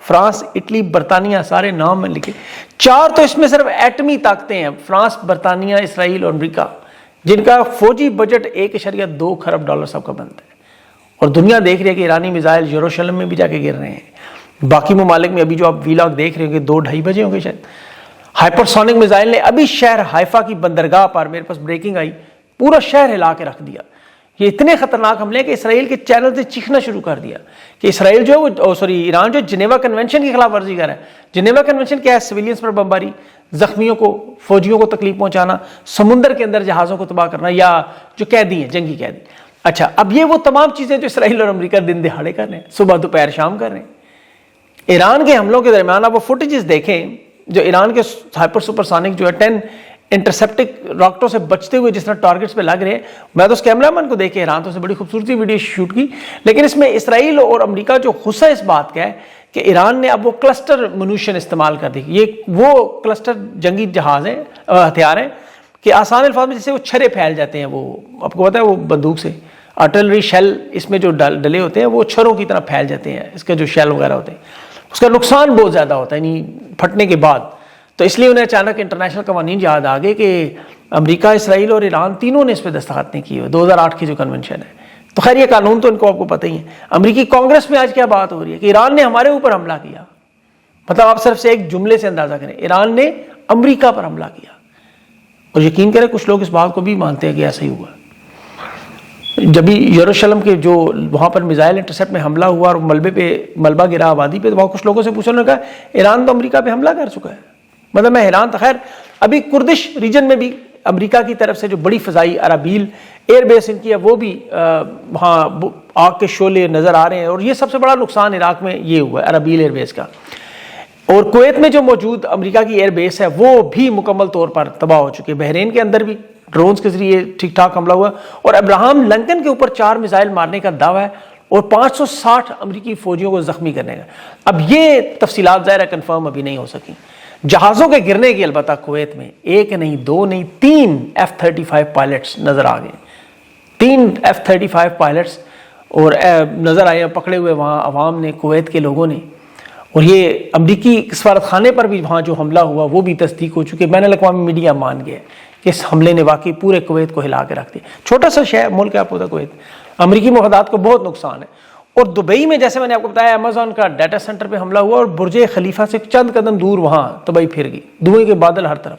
France, Italy, برطانیہ، سارے نام میں لکھے. 4 تو اس میں صرف ایٹمی طاقتیں ہیں، فرانس، برطانیہ، اسرائیل اور امریکہ، جن کا فوجی بجٹ 1.2 خرب ڈالر سب کا بنتا ہے. اور دنیا دیکھ رہی ہے کہ ایرانی میزائل یروشلم میں بھی جا کے گر رہے ہیں. باقی ممالک میں ابھی جو آپ ویلاگ دیکھ رہے ہوں گے 2-2:30 بجے ہوں گے شاید، ہائپرسونک میزائل نے ابھی شہر حیفا کی بندرگاہ پر، میرے پاس بریکنگ آئی، پورا شہر ہلا کے رکھ دیا. یہ اتنے خطرناک حملے کہ اسرائیل کے چینل سے چیخنا شروع کر دیا کہ اسرائیل جو ہے ایران جو جنیوا کنونشن کی خلاف ورزی کر رہا ہے. جنیوا کنونشن کیا ہے؟ سویلینز پر بمباری، زخمیوں کو، فوجیوں کو تکلیف پہنچانا، سمندر کے اندر جہازوں کو تباہ کرنا، یا جو قیدی ہیں، جنگی قیدی. اچھا، اب یہ وہ تمام چیزیں جو اسرائیل اور امریکہ دن دہاڑے کر رہے ہیں، صبح دوپہر شام کر رہے ہیں. ایران کے حملوں کے درمیان آپ وہ فوٹیجز دیکھیں جو ایران کے ہائپر سپر سونک جو ہے 10 انٹرسپٹک راکٹوں سے بچتے ہوئے جس طرح ٹارگٹس پہ لگ رہے ہیں. میں تو اس کیمرہ مین کو دیکھ کے ایران تو سے بڑی خوبصورتی ویڈیو شوٹ کی، لیکن اس میں اسرائیل اور امریکہ جو غصہ اس بات کا ہے کہ ایران نے اب وہ کلسٹر منوشن استعمال کر دی. یہ وہ کلسٹر جنگی جہاز ہیں، ہتھیار ہیں کہ آسان الفاظ میں جیسے وہ چھرے پھیل جاتے ہیں، وہ آپ کو پتا ہے وہ بندوق سے آرٹلری شیل اس میں جو ڈلے ہوتے ہیں وہ چھروں کی طرح پھیل جاتے ہیں. اس کے جو شیل وغیرہ ہوتے ہیں اس کا نقصان بہت زیادہ ہوتا ہے یعنی پھٹنے کے بعد. تو اس لیے انہیں اچانک انٹرنیشنل قوانین یاد آ گئے کہ امریکہ، اسرائیل اور ایران تینوں نے اس پہ دستخط نہیں کیے ہوئے، 2008 کی جو کنونشن ہے. تو خیر یہ قانون تو ان کو آپ کو پتہ ہی ہے. امریکی کانگریس میں آج کیا بات ہو رہی ہے کہ ایران نے ہمارے اوپر حملہ کیا. مطلب آپ صرف سے ایک جملے سے اندازہ کریں، ایران نے امریکہ پر حملہ کیا. اور یقین کریں کچھ لوگ اس بات کو بھی مانتے ہیں کہ ایسا ہی ہوا. جب بھی یروشلم کے جو وہاں پر میزائل انٹرسپٹ میں حملہ ہوا اور ملبہ گرا آبادی پہ، تو وہاں کچھ لوگوں سے پوچھا، انہوں نے کہا ایران تو امریکہ پہ حملہ کر چکا ہے. مطلب میں حیران تھا. خیر ابھی کردش ریجن میں بھی امریکہ کی طرف سے جو بڑی فضائی ارابیل ایئر بیس ان کی ہے، وہ بھی وہاں آگ کے شعلے نظر آ رہے ہیں. اور یہ سب سے بڑا نقصان عراق میں یہ ہوا ہے ارابیل ایئر بیس کا. اور کویت میں جو موجود امریکہ کی ایئر بیس ہے وہ بھی مکمل طور پر تباہ ہو چکی ہے. بحرین کے اندر بھی ڈرونز کے ذریعے ٹھیک ٹھاک حملہ ہوا، اور ابراہم لنکن کے اوپر 4 میزائل مارنے کا دعویٰ ہے اور 560 امریکی فوجیوں کو زخمی کرنے کا. اب یہ تفصیلات ظاہر ہے کنفرم ابھی نہیں ہو سکی. جہازوں کے گرنے کی البتہ کویت میں 1 نہیں 2 نہیں 3 F-35 پائلٹس نظر آ گئے. 3 F-35 پائلٹس اور نظر آئے پکڑے ہوئے وہاں عوام نے، کویت کے لوگوں نے. اور یہ امریکی سفارت خانے پر بھی وہاں جو حملہ ہوا وہ بھی تصدیق ہو چکی ہے. بین الاقوامی میڈیا مان گیا کہ اس حملے نے واقعی پورے کویت کو ہلا کے رکھ دیا. چھوٹا سا شہر ملک ہے آپ کو پتہ کویت، امریکی مفادات کو بہت نقصان ہے. اور دبئی میں جیسے میں نے آپ کو بتایا امیزون کا ڈیٹا سینٹر پہ حملہ ہوا اور برج خلیفہ سے چند قدم دور وہاں تباہی پھر گئی، دھوئیں کے بادل ہر طرف.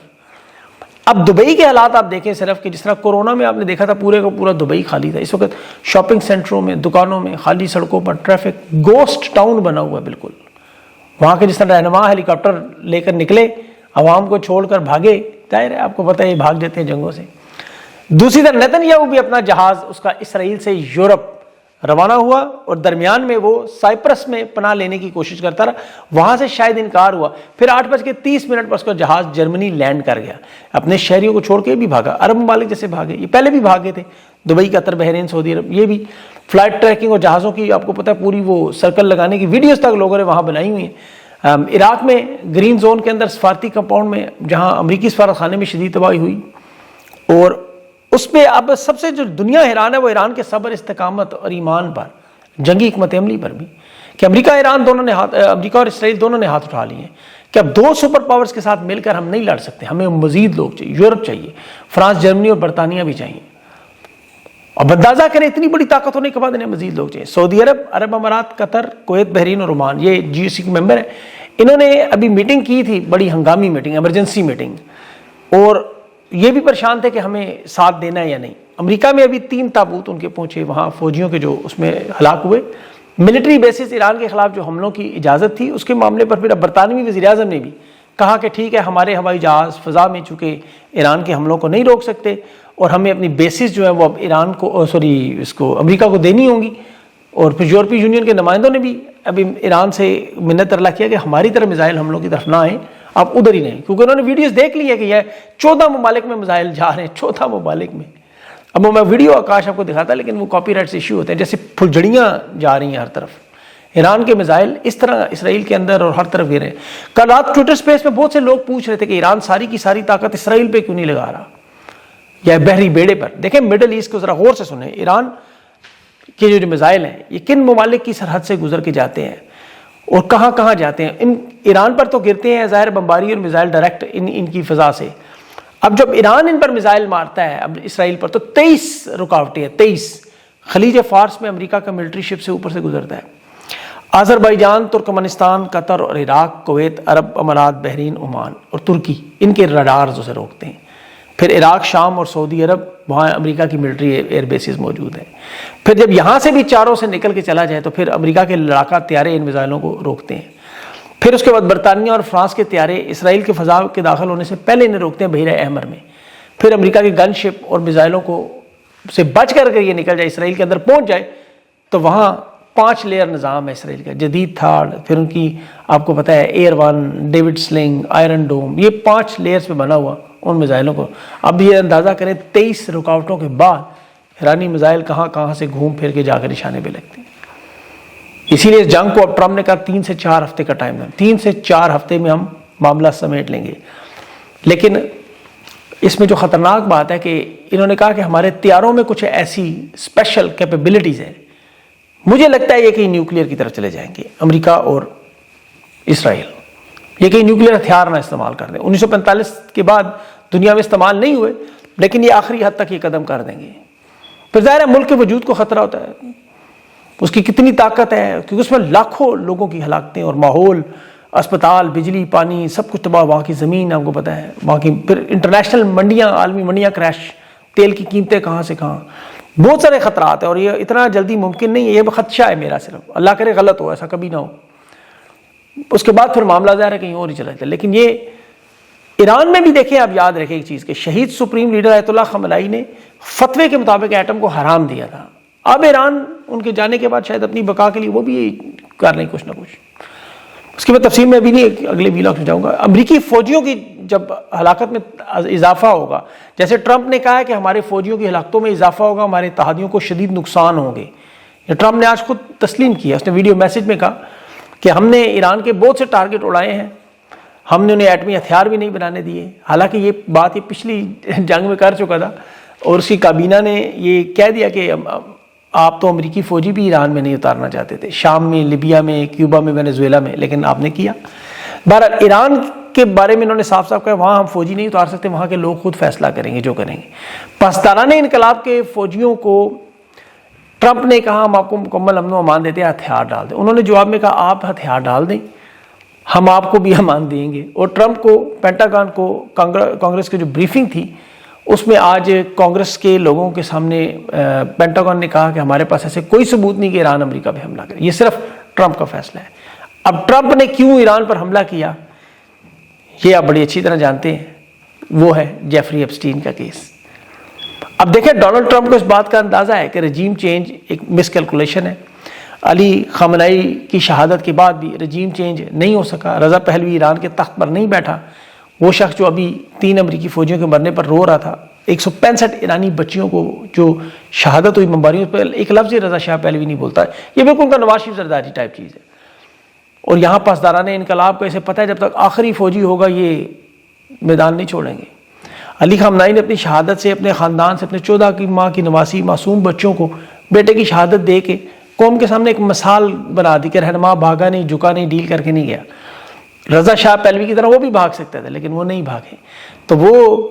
اب دبئی کے حالات آپ دیکھیں صرف کہ جس طرح کورونا میں آپ نے دیکھا تھا پورے کا پورا دبئی خالی تھا. اس وقت شاپنگ سینٹروں میں، دکانوں میں، خالی سڑکوں پر ٹریفک، گوسٹ ٹاؤن بنا ہوا ہے بالکل. وہاں کے جس طرح رہنما ہیلی کاپٹر لے کر نکلے، عوام کو چھوڑ کر بھاگے، ظاہر ہے آپ کو پتہ ہے بھاگ جاتے ہیں جنگوں سے. دوسری طرف نیتن یاہو بھی اپنا جہاز اس کا اسرائیل سے یورپ روانہ ہوا اور درمیان میں وہ سائپرس میں پناہ لینے کی کوشش کرتا رہا. وہاں سے شاید انکار ہوا، پھر 8:30 پر اس کا جہاز جرمنی لینڈ کر گیا. اپنے شہریوں کو چھوڑ کے بھی بھاگا. عرب ممالک جیسے بھاگے، یہ پہلے بھی بھاگے تھے، دبئی، قطر، بحرین، سعودی عرب. یہ بھی فلائٹ ٹریکنگ اور جہازوں کی آپ کو پتہ ہے پوری وہ سرکل لگانے کی ویڈیوز تک لوگوں نے وہاں بنائی ہوئی ہیں. عراق میں گرین زون کے اندر سفارتی کمپاؤنڈ میں جہاں امریکی سفارت خانے میں شدید تباہی ہوئی، اور اس پہ اب سب سے جو دنیا حیران ہے وہ ایران کے صبر، استقامت اور ایمان پر، جنگی حکمت عملی پر بھی، کہ امریکہ اور اسرائیل دونوں نے ہاتھ اٹھا لیے ہیں کہ اب 2 سپر پاورز کے ساتھ مل کر ہم نہیں لڑ سکتے، ہمیں مزید لوگ چاہیے. یورپ چاہیے، فرانس، جرمنی اور برطانیہ بھی چاہیے. اب اندازہ کریں اتنی بڑی طاقت ہونے کے بعد انہیں مزید لوگ چاہیے. سعودی عرب، عرب امارات، قطر، کویت، بحرین اور عمان، یہ GCC کے ممبر ہیں. انہوں نے ابھی میٹنگ کی تھی، بڑی ہنگامی میٹنگ، ایمرجنسی میٹنگ، اور یہ بھی پریشان تھے کہ ہمیں ساتھ دینا ہے یا نہیں. امریکہ میں ابھی 3 تابوت ان کے پہنچے وہاں فوجیوں کے جو اس میں ہلاک ہوئے. ملٹری بیسز ایران کے خلاف جو حملوں کی اجازت تھی اس کے معاملے پر پھر برطانوی وزیر اعظم نے بھی کہا کہ ٹھیک ہے ہمارے ہوائی جہاز فضا میں چونکہ ایران کے حملوں کو نہیں روک سکتے اور ہمیں اپنی بیسز جو ہیں وہ اب ایران کو اس کو امریکہ کو دینی ہوں گی. اور پھر یورپی یونین کے نمائندوں نے بھی ابھی ایران سے منت ترلا کیا کہ ہماری طرف میزائل حملوں کی طرف نہ آئیں، آپ ادھر ہی نہیں، کیونکہ انہوں نے ویڈیوز دیکھ لی ہے کہ یہ 14 ممالک میں میزائل جا رہے ہیں، 14 ممالک میں. اب میں ویڈیو آکاش آپ کو دکھاتا لیکن وہ کاپی رائٹس ایشو ہوتے ہیں، جیسے پھلجھڑیاں جا رہی ہیں ہر طرف. ایران کے میزائل اس طرح اسرائیل کے اندر اور ہر طرف گر رہے ہیں. کل رات ٹویٹر سپیس میں بہت سے لوگ پوچھ رہے تھے کہ ایران ساری کی ساری طاقت اسرائیل پہ کیوں نہیں لگا رہا یا بحری بیڑے پر. دیکھیں مڈل ایسٹ کو ذرا غور سے سنیں، ایران کے جو میزائل ہیں یہ کن ممالک کی سرحد سے گزر کے جاتے ہیں اور کہاں کہاں جاتے ہیں. ایران پر تو گرتے ہیں ظاہر بمباری اور میزائل ڈائریکٹ ان کی فضا سے. اب جب ایران ان پر میزائل مارتا ہے اب اسرائیل پر، تو 23 رکاوٹیں ہیں. 23 خلیج فارس میں امریکہ کا ملٹری شپ سے اوپر سے گزرتا ہے. آذربائیجان، ترکمانستان، قطر اور عراق، کویت، عرب امارات، بحرین، عمان اور ترکی ان کے رڈارز اسے روکتے ہیں. پھر عراق، شام اور سعودی عرب، وہاں امریکہ کی ملٹری ایئر بیسز موجود ہیں. پھر جب یہاں سے بھی چاروں سے نکل کے چلا جائے تو پھر امریکہ کے لڑاکا طیارے ان میزائلوں کو روکتے ہیں. پھر اس کے بعد برطانیہ اور فرانس کے طیارے اسرائیل کے فضا کے داخل ہونے سے پہلے انہیں روکتے ہیں بحیرہ احمر میں. پھر امریکہ کے گن شپ اور میزائلوں کو سے بچ کر یہ نکل جائے، اسرائیل کے اندر پہنچ جائے، تو وہاں 5 لیئر نظام ہے اسرائیل کا، جدید تھاڈ، پھر ان کی آپ کو پتہ ہے air one, David sling, iron dome, یہ 5 لیئرز پہ بنا ہوا ان میزائلوں کو. اب یہ اندازہ کریں 23 رکاوٹوں کے بعد ایرانی میزائل کہاں کہاں سے گھوم پھر کے جا کر نشانے پہ لگتے ہیں. اسی لیے اس جنگ کو اب ٹرمپ نے کہا 3 سے 4 ہفتے کا ٹائم ہے، 3 سے 4 ہفتے میں ہم معاملہ سمیٹ لیں گے. لیکن اس میں جو خطرناک بات ہے کہ انہوں نے کہا کہ ہمارے طیاروں میں کچھ ایسی اسپیشل کیپیبلٹیز ہیں. مجھے لگتا ہے یہ کہ نیوکلیئر کی طرف چلے جائیں گے امریکہ اور اسرائیل، یہ کہ نیوکلیئر ہتھیار نہ استعمال کر دیں. 1945 کے بعد دنیا میں استعمال نہیں ہوئے، لیکن یہ آخری حد تک یہ قدم کر دیں گے. پھر ظاہر ہے ملک کے وجود کو خطرہ ہوتا ہے، اس کی کتنی طاقت ہے، کیونکہ اس میں لاکھوں لوگوں کی ہلاکتیں اور ماحول، اسپتال، بجلی، پانی، سب کچھ تباہ. وہاں کی زمین آپ کو پتہ ہے، وہاں کی پھر انٹرنیشنل منڈیاں، عالمی منڈیاں کریش، تیل کی قیمتیں کہاں سے کہاں، بہت سارے خطرات ہیں. اور یہ اتنا جلدی ممکن نہیں ہے، یہ خدشہ ہے میرا صرف، اللہ کرے غلط ہو، ایسا کبھی نہ ہو. اس کے بعد پھر معاملہ ظاہر ہے کہیں اور ہی چلا جاتا ہے. لیکن یہ ایران میں بھی دیکھیں، آپ یاد رکھیں ایک چیز کہ شہید سپریم لیڈر آیت اللہ خامنئی نے فتوے کے مطابق ایٹم کو حرام دیا تھا. اب ایران ان کے جانے کے بعد شاید اپنی بقا کے لیے وہ بھی کر لیں کچھ نہ کچھ. اس کی میں تفصیل میں ابھی نہیں، اگلے ویلاگ میں جاؤں گا. امریکی فوجیوں کی جب ہلاکت میں اضافہ ہوگا، جیسے ٹرمپ نے کہا ہے کہ ہمارے فوجیوں کی ہلاکتوں میں اضافہ ہوگا، ہمارے اتحادیوں کو شدید نقصان ہوں گے. یہ ٹرمپ نے آج خود تسلیم کیا، اس نے ویڈیو میسج میں کہا کہ ہم نے ایران کے بہت سے ٹارگٹ اڑائے ہیں، ہم نے انہیں ایٹمی ہتھیار بھی نہیں بنانے دیے. حالانکہ یہ بات یہ پچھلی جنگ میں کر چکا تھا، اور اس کی کابینہ نے یہ کہہ دیا کہ آپ تو امریکی فوجی بھی ایران میں نہیں اتارنا چاہتے تھے، شام میں، لیبیا میں، کیوبا میں، وینیزویلا میں، لیکن آپ نے کیا. بہرحال ایران کے بارے میں انہوں نے صاف صاف کہا وہاں ہم فوجی نہیں اتار سکتے، وہاں کے لوگ خود فیصلہ کریں گے جو کریں گے. پاسداران انقلاب کے فوجیوں کو ٹرمپ نے کہا ہم آپ کو مکمل امن و امان دیتے ہیں، ہتھیار ڈال دیں. انہوں نے جواب میں کہا آپ ہتھیار ڈال دیں، ہم آپ کو بھی امان دیں گے. اور ٹرمپ کو، پینٹاگان کو، کانگریس کی جو بریفنگ تھی اس میں آج کانگریس کے لوگوں کے سامنے پینٹاگون نے کہا کہ ہمارے پاس ایسے کوئی ثبوت نہیں کہ ایران امریکہ پہ حملہ کرے، یہ صرف ٹرمپ کا فیصلہ ہے. اب ٹرمپ نے کیوں ایران پر حملہ کیا یہ آپ بڑی اچھی طرح جانتے ہیں، وہ ہے جیفری ایپسٹین کا کیس. اب دیکھیں ڈونلڈ ٹرمپ کو اس بات کا اندازہ ہے کہ رجیم چینج ایک مس کیلکولیشن ہے. علی خامنئی کی شہادت کے بعد بھی رجیم چینج نہیں ہو سکا. رضا پہلوی ایران کے تخت پر نہیں بیٹھا، وہ شخص جو ابھی 3 امریکی فوجیوں کے مرنے پر رو رہا تھا. 165 ایرانی بچیوں کو جو شہادت ہوئی بمباریوں پر، ایک لفظ رضا شاہ پہلوی نہیں بولتا. یہ بالکل ان کا نواز شریف زرداری ٹائپ چیز ہے. اور یہاں پاسداران انقلاب کو اسے پتہ ہے جب تک آخری فوجی ہوگا یہ میدان نہیں چھوڑیں گے. علی خامنئی نے اپنی شہادت سے، اپنے خاندان سے، اپنے 14 کی ماں کی نواسی معصوم بچوں کو بیٹے کی شہادت دے کے قوم کے سامنے ایک مثال بنا دی کہ رہنما بھاگا نہیں، جھکا نہیں، ڈیل کر کے نہیں گیا. رضا شاہ پہلوی کی طرح وہ بھی بھاگ سکتا تھا لیکن وہ نہیں بھاگے. تو وہ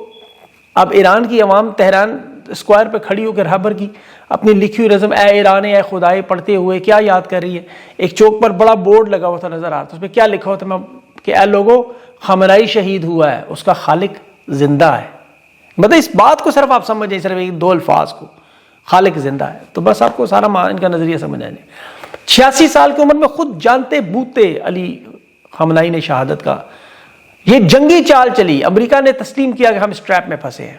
اب ایران کی عوام تہران اسکوائر پہ کھڑی ہو کے رہبر کی اپنی لکھی ہوئی رزم اے ایران اے خدائے پڑھتے ہوئے کیا یاد کر رہی ہے. ایک چوک پر بڑا بورڈ لگا ہوا تھا نظر آ رہا تھا، اس پہ کیا لکھا ہوا تھا کہ اے لوگو خامنئی شہید ہوا ہے، اس کا خالق زندہ ہے. مطلب اس بات کو صرف آپ سمجھ جائیں، صرف ایک 2 الفاظ کو، خالق زندہ ہے، تو بس آپ کو سارا ان کا نظریہ سمجھ آ جائے. 86 سال کی عمر میں خود جانتے بوتے علی خامنئی نے شہادت کا یہ جنگی چال چلی. امریکہ نے تسلیم کیا کہ ہم اس ٹریپ میں پھنسے ہیں.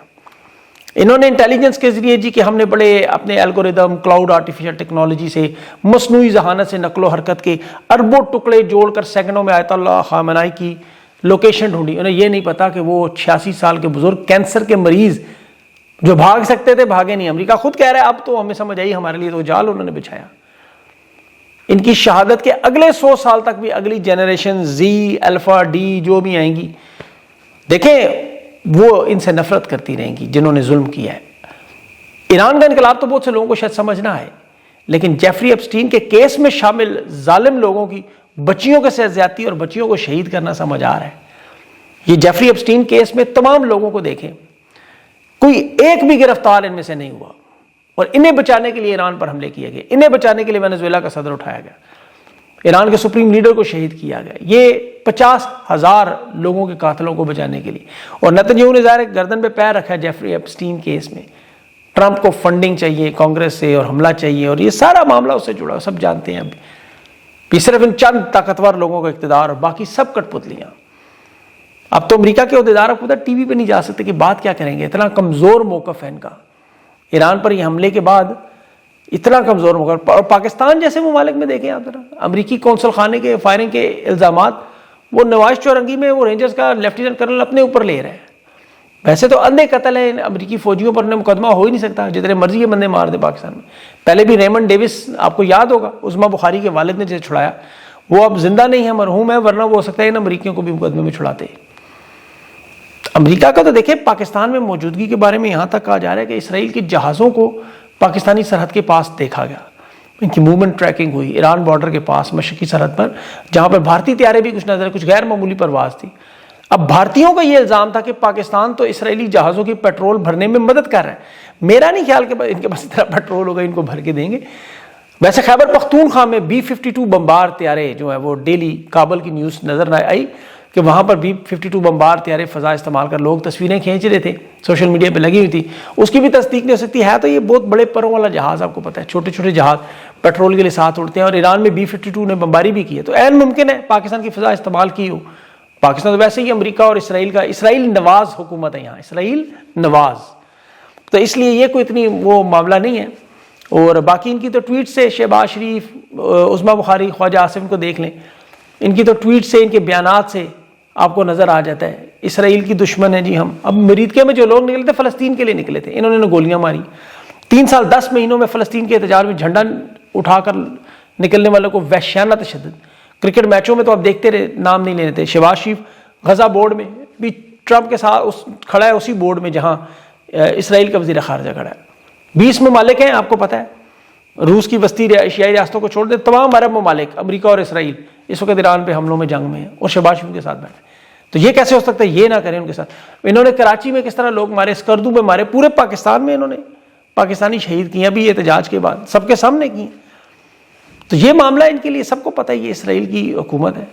انہوں نے انٹیلیجنس کے ذریعے جی کہ ہم نے بڑے اپنے الگوریدم، کلاؤڈ، آرٹیفیشل ٹیکنالوجی سے، مصنوعی ذہانت سے نقل و حرکت کے اربوں ٹکڑے جوڑ کر سیکنڈوں میں آیت اللہ خامنئی کی لوکیشن ڈھونڈی. انہیں یہ نہیں پتا کہ وہ 86 سال کے بزرگ کینسر کے مریض جو بھاگ سکتے تھے بھاگے نہیں. امریکہ خود کہہ رہا ہے اب تو ہمیں سمجھ آئی، ہمارے لیے تو جال انہوں نے بچھایا. ان کی شہادت کے اگلے 100 سال تک بھی اگلی جنریشن زی، الفا، ڈی جو بھی آئیں گی، دیکھیں وہ ان سے نفرت کرتی رہیں گی جنہوں نے ظلم کیا ہے. ایران کا انقلاب تو بہت سے لوگوں کو شاید سمجھ نہ آئے، لیکن جیفری ایپسٹین کے کیس میں شامل ظالم لوگوں کی بچیوں کے ساتھ زیادتی اور بچیوں کو شہید کرنا سمجھ آ رہا ہے. یہ جیفری ایپسٹین کیس میں تمام لوگوں کو دیکھیں, کوئی ایک بھی گرفتار ان میں سے نہیں ہوا, اور انہیں بچانے کے لیے ایران پر حملے کیے گئے, انہیں بچانے کے لیے وینزویلا کا صدر اٹھایا گیا, ایران کے سپریم لیڈر کو شہید کیا گیا, یہ 50,000 لوگوں کے قاتلوں کو بچانے کے لیے. اور نتنیاہو نے ظاہر گردن پہ پیر رکھا ہے جیفری ایپسٹین کیس میں. ٹرمپ کو فنڈنگ چاہیے کانگریس سے اور حملہ چاہیے, اور یہ سارا معاملہ اس سے جڑا, سب جانتے ہیں. اب یہ صرف ان چند طاقتور لوگوں کا اقتدار اور باقی سب کٹ پتلیاں. اب تو امریکہ کے عہدیدار آپ کو پتہ ٹی وی پہ نہیں جا سکتے کہ بات کیا کریں گے, اتنا کمزور موقف ہے ان کا. ایران پر یہ حملے کے بعد اتنا کمزور موقف, اور پاکستان جیسے ممالک میں دیکھیں آپ ذرا, امریکی قونصل خانے کے فائرنگ کے الزامات وہ نواز چورنگی میں وہ رینجرز کا لیفٹیننٹ کرنل اپنے اوپر لے رہے ہیں. ویسے تو اندھے قتل ہے امریکی فوجیوں پر, مقدمہ ہو ہی نہیں سکتا, جتنے مرضی کے بندے مار دے پاکستان میں. پہلے بھی ریمنڈ ڈیوس آپ کو یاد ہوگا, عظما بخاری کے والد نے جسے چھڑایا, وہ اب زندہ نہیں ہے, مرحوم ہے, ورنہ وہ ہو سکتا ہے ان امریکیوں کو بھی مقدمے میں چھڑاتے. امریکہ کا تو دیکھیں پاکستان میں موجودگی کے بارے میں یہاں تک کہا جا رہا ہے کہ اسرائیل کے جہازوں کو پاکستانی سرحد کے پاس دیکھا گیا, ان کی موومنٹ ٹریکنگ ہوئی ایران بارڈر کے پاس مشرقی سرحد پر, جہاں پر بھارتی طیارے بھی کچھ نظر, کچھ غیر معمولی پرواز تھی. اب بھارتیوں کا یہ الزام تھا کہ پاکستان تو اسرائیلی جہازوں کی پیٹرول بھرنے میں مدد کر رہا ہے. میرا نہیں خیال کہ ان کے پاس اتنا پیٹرول ہوگا ان کو بھر کے دیں گے. ویسے خیبر پختونخوا میں B-52 بمبار طیارے جو ہیں وہ ڈیلی کابل کی نیوز نظر نہ آئی کہ وہاں پر B-52 بمبار طیارے فضا استعمال کر لوگ تصویریں کھینچ رہے تھے, سوشل میڈیا پہ لگی ہوئی تھی. اس کی بھی تصدیق نہیں ہو سکتی ہے, تو یہ بہت بڑے پروں والا جہاز, آپ کو پتہ ہے چھوٹے چھوٹے جہاز پیٹرول کے لیے ساتھ اڑتے ہیں, اور ایران میں B-52 نے بمباری بھی کی ہے, تو عین ممکن ہے پاکستان کی فضا استعمال کی ہو. پاکستان تو ویسے ہی امریکہ اور اسرائیل کا, اسرائیل نواز حکومت ہے یہاں, اسرائیل نواز, تو اس لیے یہ کوئی اتنی وہ معاملہ نہیں ہے. اور باقی ان کی تو ٹویٹ سے شہباز شریف, عظما بخاری, خواجہ آصف کو دیکھ لیں, ان کی تو ٹویٹ سے, ان کے بیانات سے آپ کو نظر آ جاتا ہے اسرائیل کی دشمن ہے جی ہم. اب مریدکے میں جو لوگ نکلے تھے فلسطین کے لیے نکلے تھے, انہوں نے گولیاں ماری. 3 سال 10 مہینوں میں فلسطین کے احتجاج میں جھنڈا اٹھا کر نکلنے والوں کو وحشیانہ تشدد. کرکٹ میچوں میں تو آپ دیکھتے رہے, نام نہیں لینے تھے. شہباز شریف غزہ بورڈ میں بھی ٹرمپ کے ساتھ کھڑا ہے, اسی بورڈ میں جہاں اسرائیل کا وزیر خارجہ کھڑا ہے. 20 ممالک ہیں آپ کو پتہ ہے, روس کی وسطی ایشیائی ریاستوں کو چھوڑ دیں, تمام عرب ممالک امریکہ اور اسرائیل اس وقت ایران پہ حملوں میں جنگ میں ہیں, اور شہباز شریف کے ساتھ بیٹھے. تو یہ کیسے ہو سکتا ہے یہ نہ کریں ان کے ساتھ. انہوں نے کراچی میں کس طرح لوگ مارے, اسکردو میں مارے, پورے پاکستان میں انہوں نے پاکستانی شہید کیے ابھی احتجاج کے بعد, سب کے سامنے کیے. تو یہ معاملہ ان کے لیے سب کو پتہ ہے, یہ اسرائیل کی حکومت ہے,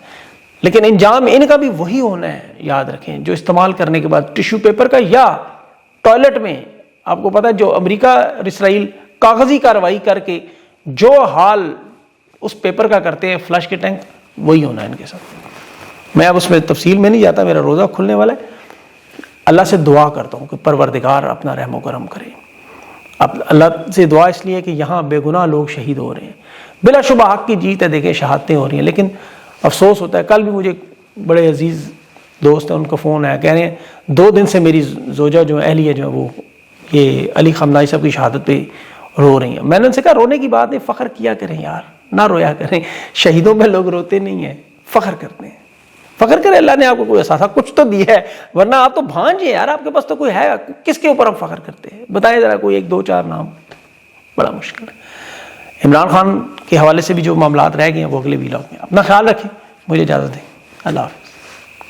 لیکن انجام ان کا بھی وہی ہونا ہے, یاد رکھیں, جو استعمال کرنے کے بعد ٹیشو پیپر کا یا ٹوائلٹ میں, آپ کو پتہ ہے جو امریکہ اور اسرائیل کاغذی کارروائی کر کے جو حال اس پیپر کا کرتے ہیں فلش کے ٹینک, وہی ہونا ہے ان کے ساتھ. میں اب اس میں تفصیل میں نہیں جاتا, میرا روزہ کھلنے والا ہے. اللہ سے دعا کرتا ہوں کہ پروردگار اپنا رحم و کرم کرے. اب اللہ سے دعا اس لیے کہ یہاں بے گناہ لوگ شہید ہو رہے ہیں, بلا شبہ حق کی جیت ہے, دیکھیں شہادتیں ہو رہی ہیں, لیکن افسوس ہوتا ہے. کل بھی مجھے بڑے عزیز دوست ہیں, ان کا فون آیا, کہہ رہے ہیں 2 دن سے میری زوجہ جو ہے, اہلیہ جو ہے, وہ یہ علی خامنہئی صاحب کی شہادت پہ رو رہی ہیں. میں نے ان سے کہا رونے کی بات نہیں, فخر کیا کریں یار, نہ رویا کریں. شہیدوں میں لوگ روتے نہیں ہیں, فخر کرتے ہیں. فخر کرے, اللہ نے آپ کو کوئی احساسہ کچھ تو دیا ہے, ورنہ آپ تو بھانجے یار, آپ کے پاس تو کوئی ہے, کس کے اوپر ہم فخر کرتے ہیں؟ بتائیں ذرا کوئی 1 2 4 نام, بڑا مشکل ہے. عمران خان کے حوالے سے بھی جو معاملات رہ گئے ہیں وہ اگلے ویلاگ میں. اپنا خیال رکھیں, مجھے اجازت دیں, اللہ حافظ.